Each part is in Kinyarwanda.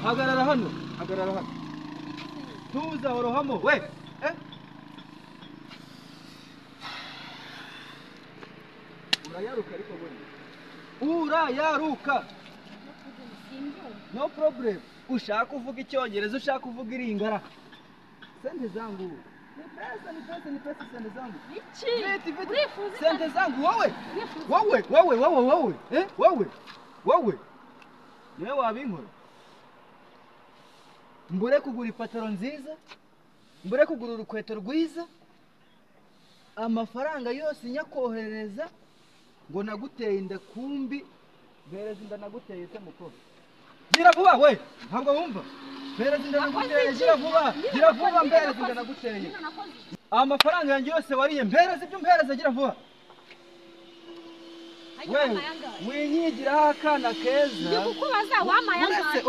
hagarara hano tuza orohamo we urayaruka ariko urayaruka no problem ushaka kuvuga icyongereza ushaka kuvuga iringara sente zangu ni pesa sente zangu sente zangu wowe niwe wabinkora mbure kugura ipataro nziza mbure kugura urukweto rwiza amafaranga yose nyakohereza ngo naguteye inda kumbi bereza inda naguteye se mukoro gira vuba we ntabwo wumva bereza inda naguteye gira vuba mbereza inda naguteye amafaranga yanjye yose wariye mbereza ibyo mbereza gira vuba wewe winyigiraho akana keza ndikukubaza wamayanga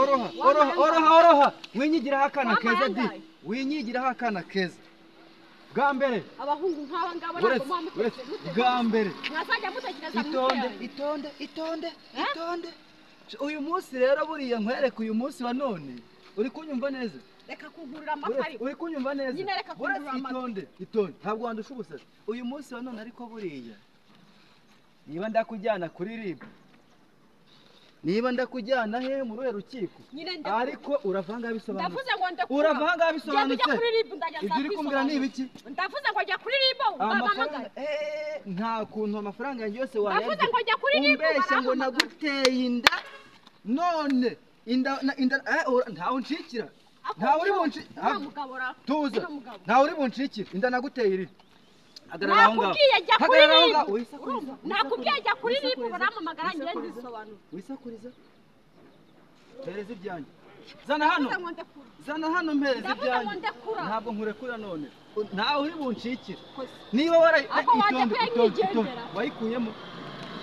oroha winyigiraho akana keza di winyigiraho akana keza bwa mbere abahungu nk'aba ngaba ntabwo mwamutetse bwa mbere mwazajya mutekereza itonde uyu munsi rero buriya nkwereka uyu munsi wa none uri kunyumva neza reka kugurira amapari uri kunyumva neza nyine reka kugurira amapari itonde ntabwo wandusha ubusazi uyu munsi wa none ariko buriya niba ndakujyana kuri RIB niba ndakujyana he mu ruhe rukiko ariko uravanga bisobanutse ndavuze ngo ndakura uravanga bisobanutse kuri RIB ndajya ibyo uri kumbwira ni ibiki ndavuze ngo jya kuri RIB ubamamagara nta kuntu amafaranga yanjye yose wayarya ndavuze ngo jya kuri RIB umbeshya ngo naguteye inda none inda ntawe unshikira ntawe uri bunshikira tuza ntawe uri bunshikira inda naguteye iri nakubwiye jya kuri RIB nakubwiye jya kuri RIB baramamagara njye ndisobanura wisakuriza pereza ibyanjye zana hano mpereza ibyanjye ntabwo nkurekura none ntawe uri bunshikira niba itonde wayikuyemo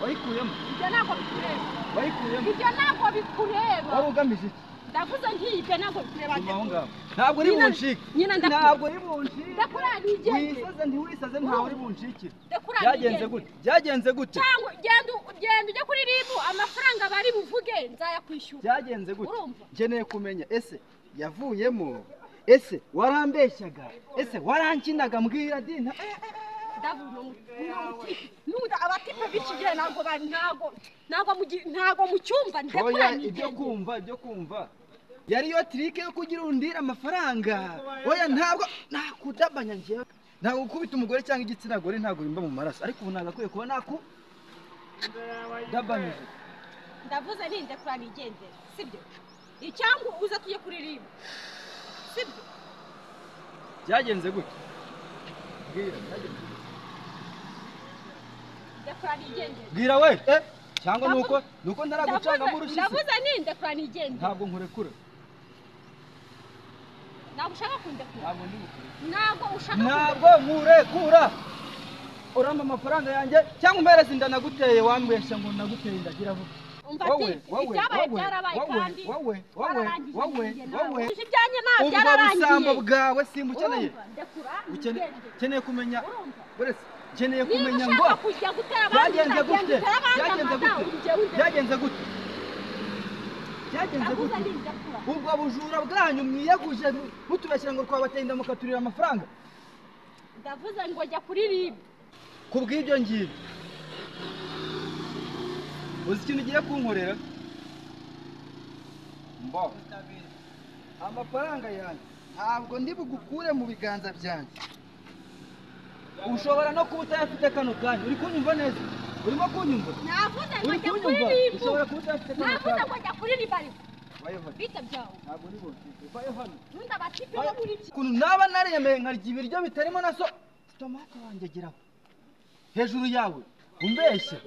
ibyo ntabwo bikureba wayikuyemo ibyo ntabwo bikureba wari ugamije iki ndavuze nk'ibyo ntabwo bikureba ntabwo uri bunshike ntabwo uri bunshike ntiwisaze ntawe uri bunshikire byagenze gute cyangwa genda ujye kuri RIB amafaranga bari buvuge nzayakwishyura byagenze gute nkeneye kumenya ese yavuyemo ese warambeshyaga ese warankinaga mbwira dina abatipe b'ikigihe ntabwo mucyumva ndekura ibyo kumva yari yo trike yo kugira undira amafaranga oya ntabwo nakudabanya ngiye ntabwo gukubita umugore cyangwa igitsina gore ntabwo bimba mu maraso ariko ubu nagakwiye kuba dabanije ndavuze ndekura nigendera sibyo icyangwa uza tujye kuri RIB sibyo byagenze gute bwira we cyangwa nuko ntaragucangamo urushyize ndavuze ndekura nigendera ntabwo nkurekura ntabwo ushaka kundekura ntabwo nkurekura uramba amafaranga yanjye cyangwa umpereza inda naguteye wambeshya ngo naguteye indagira vuba wowe ubwo busambo bwawe simba ukeneye kumenya nkeneye kumenya ngo byagenze gute ubwo bujura bwanyu mwiyeguje mutubeshyira ngo twabateye inda mukaturira amafaranga ndavuze ngo jya kuri RIB kubw'ibyo ngibyo uzi ikintu ugiye kunkorera amafaranga yanjye ntabwo ndi bugukure mu biganza byanjye ushobora no kuba utayafite kano kanya uri kunyumva neza urimo kunyumva uri kunyumva ushobora kuba utayafite kano kanya navuze ngo jya kuri RIB bita byawe ntabwo uri bunshike vayo hano nundi abatipe bo muri iki ukuntu naba naremeye nkarya ibiryo bitarimo na so tomate wanjye geraho hejuru yawe umbeshya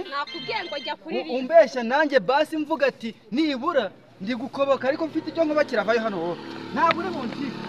nakubwiye ngo jya kuri RIB umbeshya nanjye basi mvuga ati nibura ndi gukoboka ariko mfite icyo nkubakira vayo hano wowe ntabwo uri bunshike